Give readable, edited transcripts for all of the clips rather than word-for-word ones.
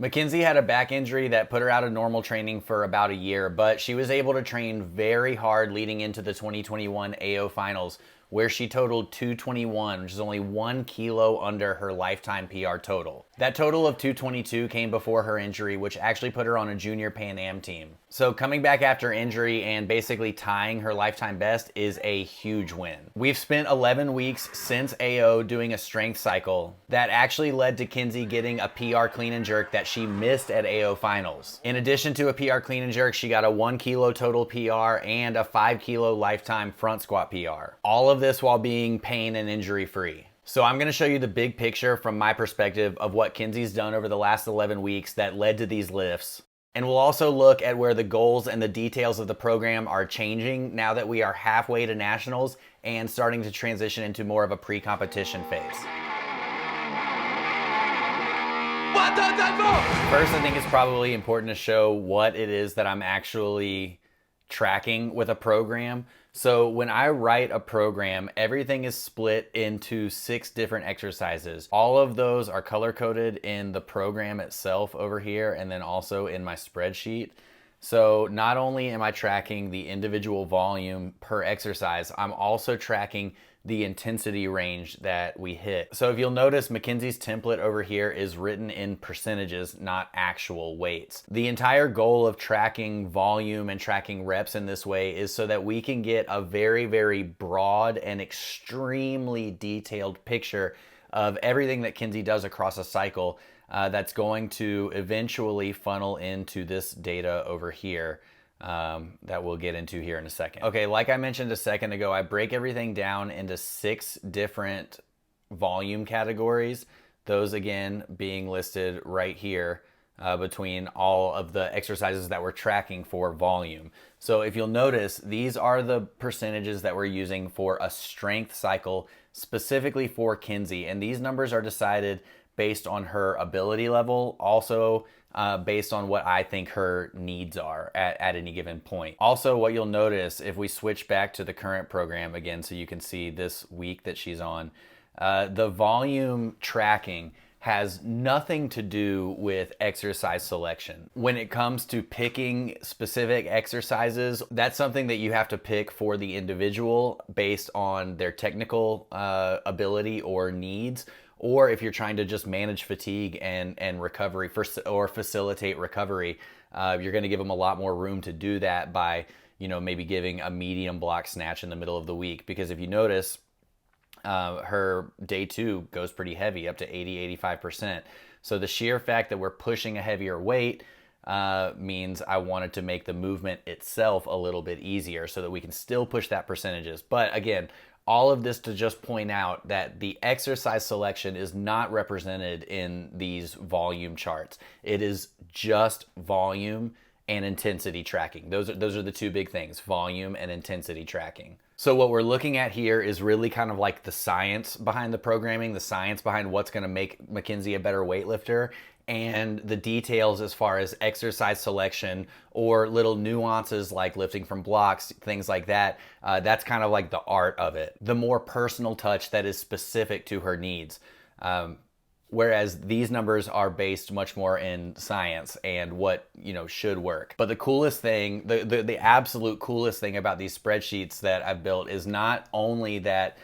Mackenzie had a back injury that put her out of normal training for about a year, but she was able to train very hard leading into the 2021 AO finals, where she totaled 221, which is only 1 kilo under her lifetime PR total. That total of 222 came before her injury, which actually put her on a junior Pan Am team. So coming back after injury and basically tying her lifetime best is a huge win. We've spent 11 weeks since AO doing a strength cycle that actually led to Kinsey getting a PR clean and jerk that she missed at AO finals. In addition to a PR clean and jerk, she got a 1 kilo total PR and a 5 kilo lifetime front squat PR. All of this while being pain and injury free. So I'm gonna show you the big picture from my perspective of what Kinsey's done over the last 11 weeks that led to these lifts. And we'll also look at where the goals and the details of the program are changing now that we are halfway to nationals and starting to transition into more of a pre-competition phase. First, I think it's probably important to show what it is that I'm actually tracking with a program. So when I write a program, everything is split into 6 different exercises. All of those are color-coded in the program itself over here and then also in my spreadsheet. So not only am I tracking the individual volume per exercise, I'm also tracking the intensity range that we hit. So if you'll notice, Mackenzie's template over here is written in percentages, not actual weights. The entire goal of tracking volume and tracking reps in this way is so that we can get a very, very broad and extremely detailed picture of everything that Kinsey does across a cycle that's going to eventually funnel into this data over here. That we'll get into here in a second. Okay, like I mentioned a second ago, I break everything down into 6 different volume categories. Those again being listed right here between all of the exercises that we're tracking for volume. So if you'll notice, these are the percentages that we're using for a strength cycle specifically for Kinsey. And these numbers are decided based on her ability level, also based on what I think her needs are at any given point. Also, what you'll notice if we switch back to the current program again, so you can see this week that she's on, the volume tracking has nothing to do with exercise selection. When it comes to picking specific exercises, that's something that you have to pick for the individual based on their technical ability or needs, or if you're trying to just manage fatigue and recovery or facilitate recovery, you're gonna give them a lot more room to do that by, maybe giving a medium block snatch in the middle of the week. Because if you notice, her day 2 goes pretty heavy, up to 80-85%. So the sheer fact that we're pushing a heavier weight means I wanted to make the movement itself a little bit easier so that we can still push that percentages. But again, all of this to just point out that the exercise selection is not represented in these volume charts. It is just volume and intensity tracking. Those are the 2 big things, volume and intensity tracking. So what we're looking at here is really kind of like the science behind the programming, the science behind what's gonna make Mackenzie a better weightlifter, and the details as far as exercise selection or little nuances like lifting from blocks, things like that. That's kind of like the art of it. The more personal touch that is specific to her needs. Whereas these numbers are based much more in science and what should work. But the coolest thing, the absolute coolest thing about these spreadsheets that I've built is not only that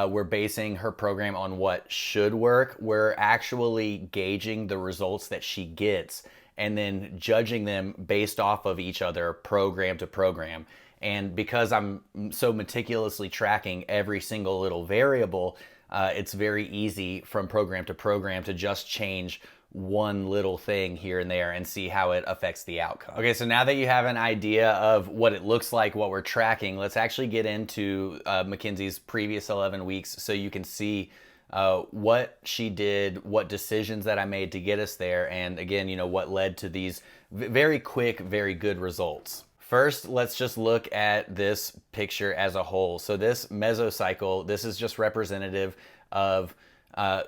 we're basing her program on what should work, we're actually gauging the results that she gets and then judging them based off of each other program to program. And because I'm so meticulously tracking every single little variable, it's very easy from program to program to just change one little thing here and there and see how it affects the outcome. Okay, so now that you have an idea of what it looks like, what we're tracking, let's actually get into Mackenzie's previous 11 weeks so you can see what she did, what decisions that I made to get us there, and again, what led to these very quick, very good results. First, let's just look at this picture as a whole. So this mesocycle, this is just representative of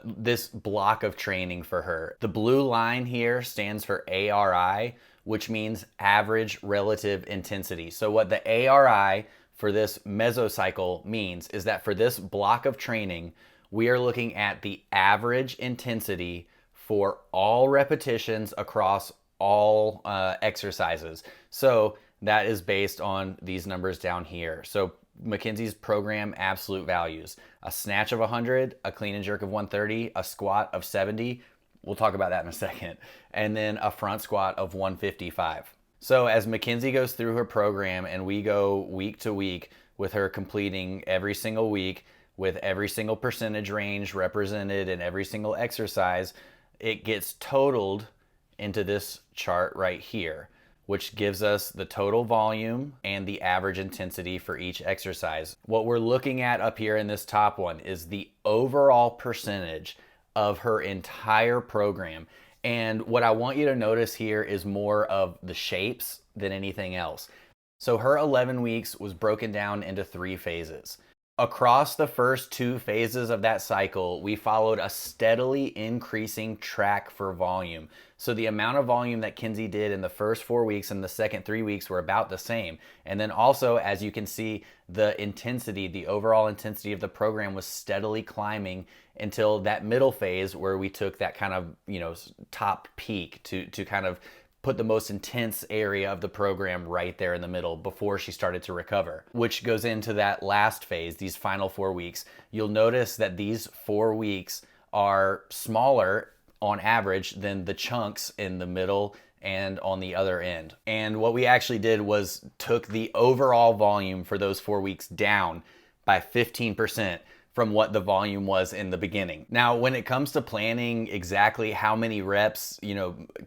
this block of training for her. The blue line here stands for ARI, which means average relative intensity. So what the ARI for this mesocycle means is that for this block of training, we are looking at the average intensity for all repetitions across all exercises. So that is based on these numbers down here. So Mackenzie's program absolute values: a snatch of 100, a clean and jerk of 130, a squat of 70. We'll talk about that in a second. And then a front squat of 155. So as Mackenzie goes through her program and we go week to week with her completing every single week with every single percentage range represented in every single exercise, it gets totaled into this chart right here, which gives us the total volume and the average intensity for each exercise. What we're looking at up here in this top one is the overall percentage of her entire program. And what I want you to notice here is more of the shapes than anything else. So her 11 weeks was broken down into 3 phases. Across the first 2 phases of that cycle, we followed a steadily increasing track for volume. So the amount of volume that Kenzie did in the first 4 weeks and the second 3 weeks were about the same. And then also, as you can see, the intensity, the overall intensity of the program was steadily climbing until that middle phase where we took that kind of, top peak to kind of put the most intense area of the program right there in the middle before she started to recover, which goes into that last phase, these final 4 weeks. You'll notice that these 4 weeks are smaller on average than the chunks in the middle and on the other end. And what we actually did was took the overall volume for those 4 weeks down by 15% from what the volume was in the beginning. Now, when it comes to planning exactly how many reps,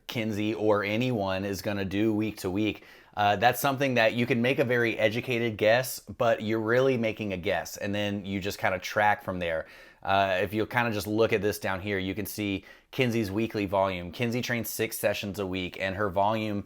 Kenzie or anyone is gonna do week to week, that's something that you can make a very educated guess, but you're really making a guess, and then you just kind of track from there. If you kind of just look at this down here, you can see Kenzie's weekly volume. Kenzie trains 6 sessions a week, and her volume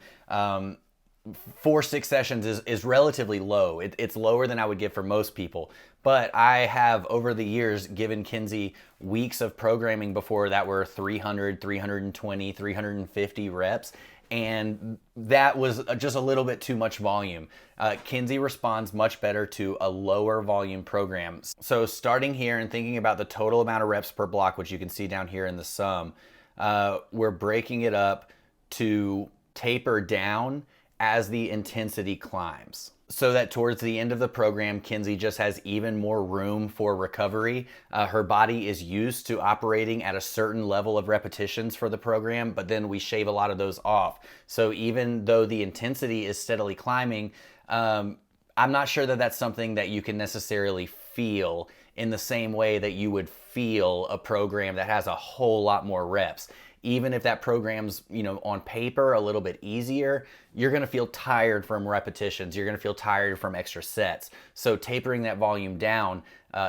for 6 sessions is relatively low. It's lower than I would give for most people. But I have, over the years, given Kenzie weeks of programming before that were 300, 320, 350 reps. And that was just a little bit too much volume. Kenzie responds much better to a lower volume program. So starting here and thinking about the total amount of reps per block, which you can see down here in the sum, we're breaking it up to taper down as the intensity climbs, so that towards the end of the program, Kenzie just has even more room for recovery. Her body is used to operating at a certain level of repetitions for the program, but then we shave a lot of those off. So even though the intensity is steadily climbing, I'm not sure that that's something that you can necessarily feel in the same way that you would feel a program that has a whole lot more reps. Even if that program's, on paper a little bit easier, you're gonna feel tired from repetitions. You're gonna feel tired from extra sets. So tapering that volume down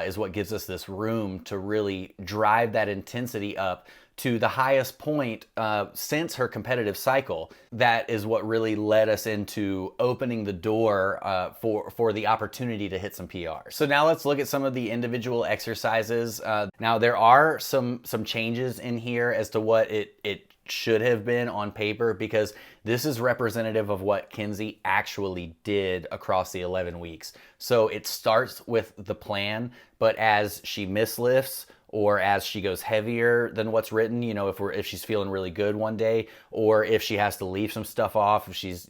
is what gives us this room to really drive that intensity up to the highest point since her competitive cycle. That is what really led us into opening the door for the opportunity to hit some PR. So now let's look at some of the individual exercises. Now there are some changes in here as to what it should have been on paper, because this is representative of what Kenzie actually did across the 11 weeks. So it starts with the plan, but as she mislifts, or as she goes heavier than what's written, if she's feeling really good one day, or if she has to leave some stuff off, if she's,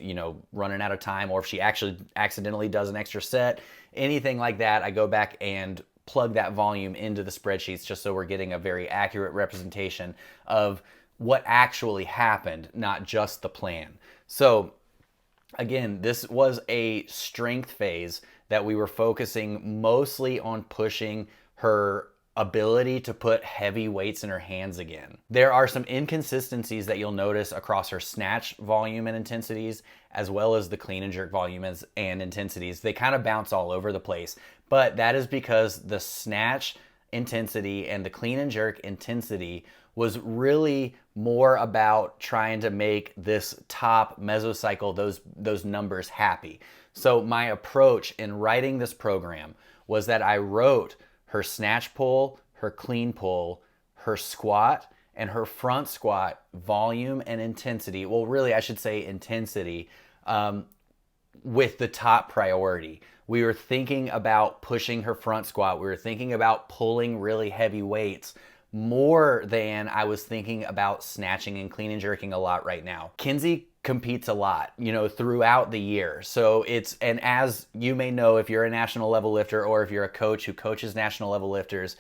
running out of time, or if she actually accidentally does an extra set, anything like that, I go back and plug that volume into the spreadsheets just so we're getting a very accurate representation of what actually happened, not just the plan. So again, this was a strength phase that we were focusing mostly on pushing her ability to put heavy weights in her hands again. There are some inconsistencies that you'll notice across her snatch volume and intensities, as well as the clean and jerk volume and intensities. They kind of bounce all over the place, but that is because the snatch intensity and the clean and jerk intensity was really more about trying to make this top mesocycle, those numbers, happy. So my approach in writing this program was that I wrote her snatch pull, her clean pull, her squat, and her front squat volume and intensity. Well, really, I should say intensity, with the top priority. We were thinking about pushing her front squat. We were thinking about pulling really heavy weights more than I was thinking about snatching and clean and jerking a lot right now. Kinsey competes a lot, throughout the year. So and as you may know, if you're a national level lifter or if you're a coach who coaches national level lifters,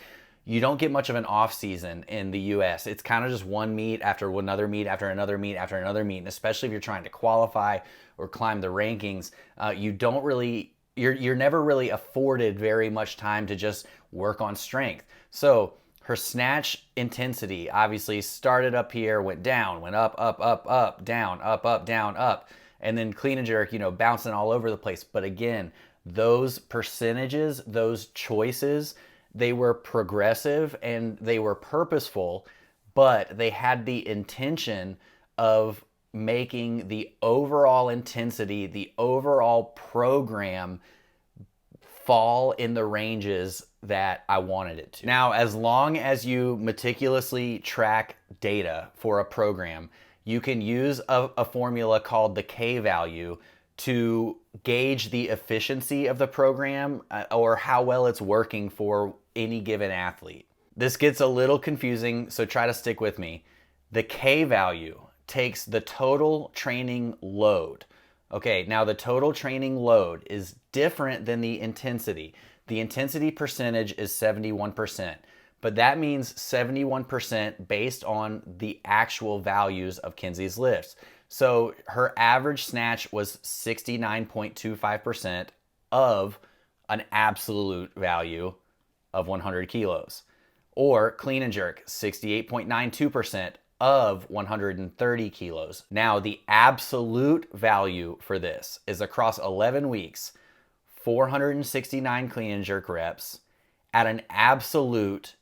you don't get much of an off season in the US. It's kind of just one meet after another meet after another meet after another meet. And especially if you're trying to qualify or climb the rankings, you're never really afforded very much time to just work on strength. So her snatch intensity obviously started up here, went down, went up, down, up, down, up. And then clean and jerk, bouncing all over the place. But again, those percentages, those choices, they were progressive and they were purposeful, but they had the intention of making the overall intensity, the overall program fall in the ranges that I wanted it to. Now, as long as you meticulously track data for a program, you can use a formula called the K value to gauge the efficiency of the program or how well it's working for any given athlete. This gets a little confusing, so try to stick with me. The K value takes the total training load. Okay, now the total training load is different than the intensity. The intensity percentage is 71%, but that means 71% based on the actual values of Kinsey's lifts. So her average snatch was 69.25% of an absolute value of 100 kilos. Or clean and jerk, 68.92% of 130 kilos. Now, the absolute value for this is across 11 weeks, 469 clean and jerk reps at an absolute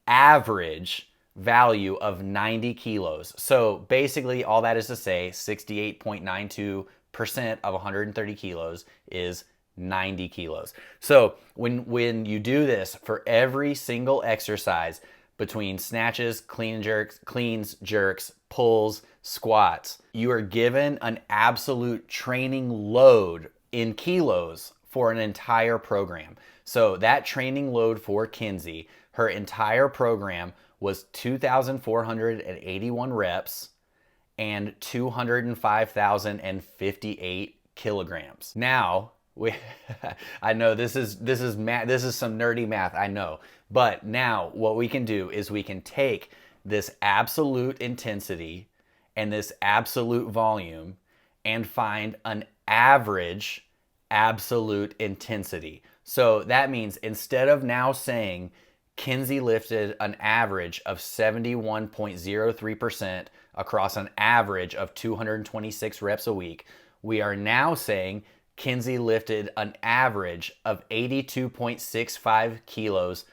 average value of 90 kilos. So basically all that is to say 68.92% of 130 kilos is 90 kilos. So when you do this for every single exercise between snatches, cleans, jerks, pulls, squats, you are given an absolute training load in kilos for an entire program. So that training load for Kinsey, her entire program was 2,481 reps and 205,058 kilograms. Now, I know this is some nerdy math, I know. But now what we can do is we can take this absolute intensity and this absolute volume and find an average absolute intensity. So that means instead of now saying Kinsey lifted an average of 71.03% across an average of 226 reps a week, we are now saying Kinsey lifted an average of 82.65 kilos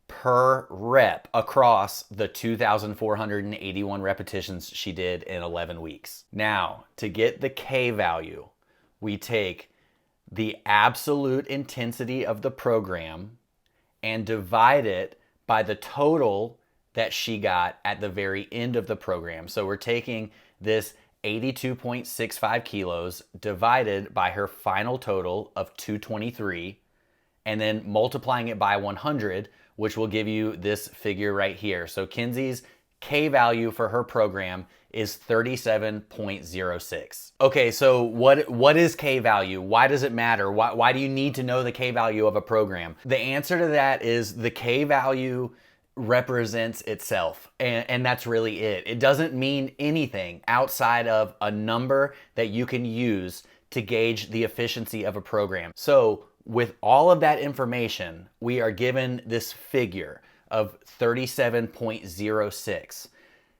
per rep across the 2,481 repetitions she did in 11 weeks. Now, to get the K value, we take the absolute intensity of the program and divide it by the total that she got at the very end of the program. So we're taking this 82.65 kilos divided by her final total of 223 and then multiplying it by 100, which will give you this figure right here. So Kinsey's K value for her program is 37.06. Okay, so what is K value? Why does it matter? Why do you need to know the K value of a program? The answer to that is the K value represents itself, and that's really it. It doesn't mean anything outside of a number that you can use to gauge the efficiency of a program. So with all of that information, we are given this figure of 37.06.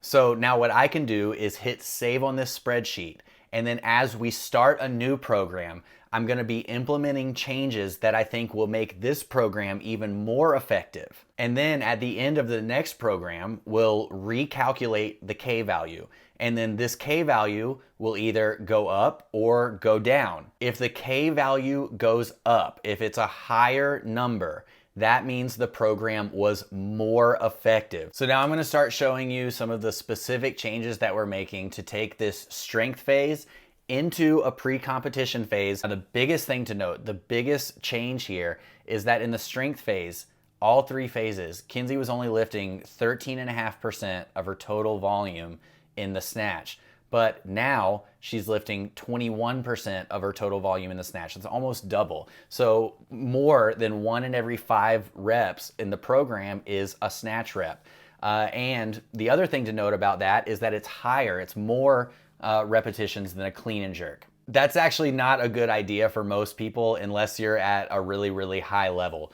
So now what I can do is hit save on this spreadsheet. And then as we start a new program, I'm going to be implementing changes that I think will make this program even more effective. And then at the end of the next program, we'll recalculate the K value. And then this K value will either go up or go down. If the K value goes up, if it's a higher number, that means the program was more effective. So now I'm going to start showing you some of the specific changes that we're making to take this strength phase into a pre-competition phase. Now, the biggest thing to note, the biggest change here is that in the strength phase, all 3 phases, Kinsey was only lifting 13.5% of her total volume in the snatch. But now she's lifting 21% of her total volume in the snatch. It's almost double. So more than 1 in every 5 reps in the program is a snatch rep. And the other thing to note about that is that it's higher. It's more repetitions than a clean and jerk. That's actually not a good idea for most people unless you're at a really, really high level.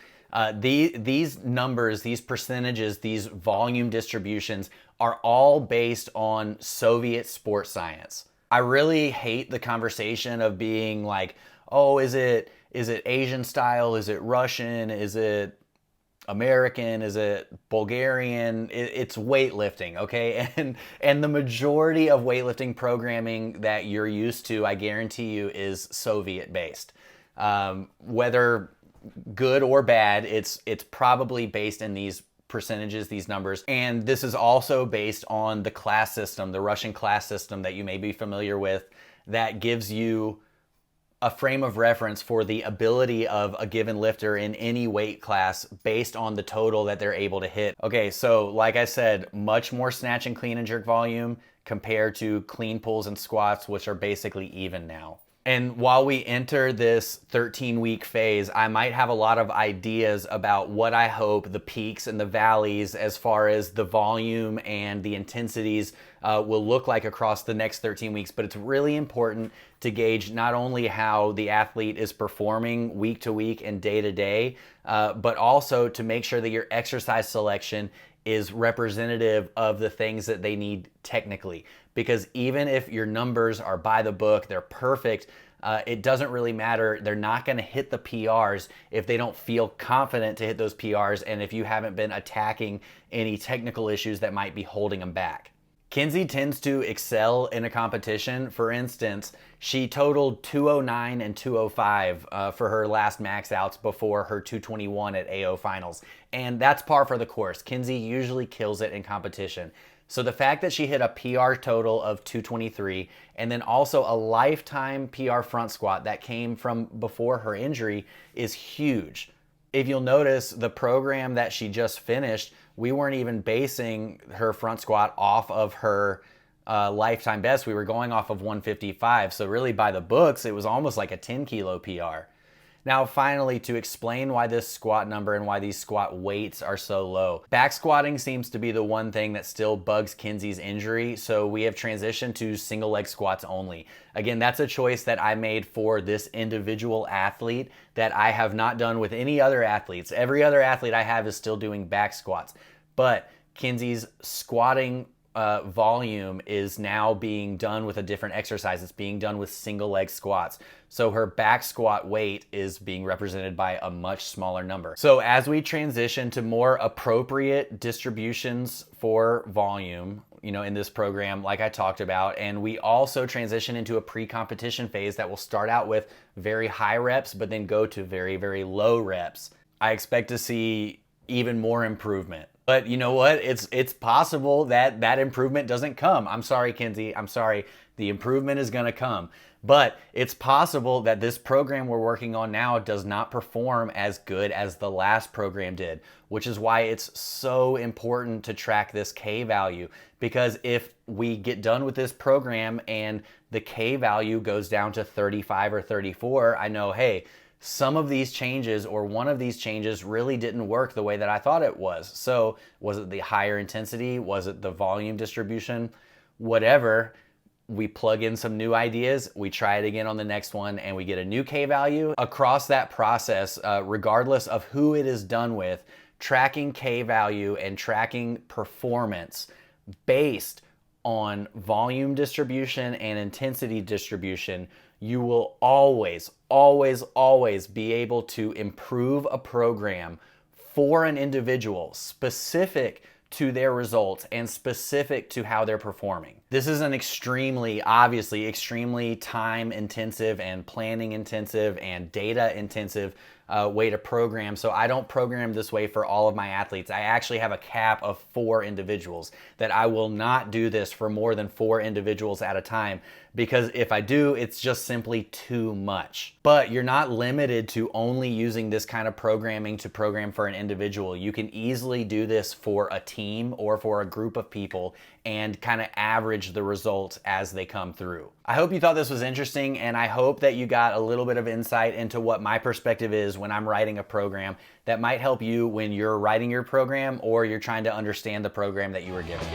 These numbers, these percentages, these volume distributions are all based on Soviet sports science. I really hate the conversation of being like, oh, is it Asian style? Is it Russian? Is it American? Is it Bulgarian? It's weightlifting, okay? And the majority of weightlifting programming that you're used to, I guarantee you, is Soviet based. Whether good or bad, it's probably based in these percentages, these numbers. And this is also based on the class system, the Russian class system that you may be familiar with, that gives you a frame of reference for the ability of a given lifter in any weight class based on the total that they're able to hit. Okay, so like I said, much more snatch and clean and jerk volume compared to clean pulls and squats, which are basically even now. And while we enter this 13-week phase, I might have a lot of ideas about what I hope the peaks and the valleys as far as the volume and the intensities will look like across the next 13 weeks. But it's really important to gauge not only how the athlete is performing week to week and day to day, but also to make sure that your exercise selection is representative of the things that they need technically. Because even if your numbers are by the book, they're perfect, it doesn't really matter. They're not going to hit the PRs if they don't feel confident to hit those PRs and if you haven't been attacking any technical issues that might be holding them back. Kinsey tends to excel in a competition. For instance, she totaled 209 and 205 for her last max outs before her 221 at AO finals. And that's par for the course. Kinsey usually kills it in competition. So the fact that she hit a PR total of 223 and then also a lifetime PR front squat that came from before her injury is huge. If you'll notice, the program that she just finished, we weren't even basing her front squat off of her lifetime best. We were going off of 155. So really by the books, it was almost like a 10 kilo PR. Now, finally, to explain why this squat number and why these squat weights are so low. Back squatting seems to be the one thing that still bugs Kinsey's injury, so we have transitioned to single leg squats only. Again, that's a choice that I made for this individual athlete that I have not done with any other athletes. Every other athlete I have is still doing back squats, but Kinsey's squatting volume is now being done with a different exercise. It's being done with single leg squats. So her back squat weight is being represented by a much smaller number. So as we transition to more appropriate distributions for volume, in this program, like I talked about, and we also transition into a pre-competition phase that will start out with very high reps, but then go to very, very low reps. I expect to see even more improvement. But you know what? It's possible that that improvement doesn't come. I'm sorry, Kinsey. I'm sorry. The improvement is going to come. But it's possible that this program we're working on now does not perform as good as the last program did, which is why it's so important to track this K value. Because if we get done with this program and the K value goes down to 35 or 34, I know, hey, some of these changes or one of these changes really didn't work the way that I thought it was. So was it the higher intensity? Was it the volume distribution? Whatever, we plug in some new ideas, we try it again on the next one, and we get a new K value. Across that process, regardless of who it is done with, tracking K value and tracking performance based on volume distribution and intensity distribution, you will always, always, always be able to improve a program for an individual specific to their results and specific to how they're performing. This is an obviously extremely time intensive and planning intensive and data intensive way to program. So I don't program this way for all of my athletes. I actually have a cap of 4 individuals, that I will not do this for more than 4 individuals at a time, because if I do, it's just simply too much. But you're not limited to only using this kind of programming to program for an individual. You can easily do this for a team or for a group of people and kind of average the results as they come through. I hope you thought this was interesting, and I hope that you got a little bit of insight into what my perspective is when I'm writing a program that might help you when you're writing your program or you're trying to understand the program that you were given.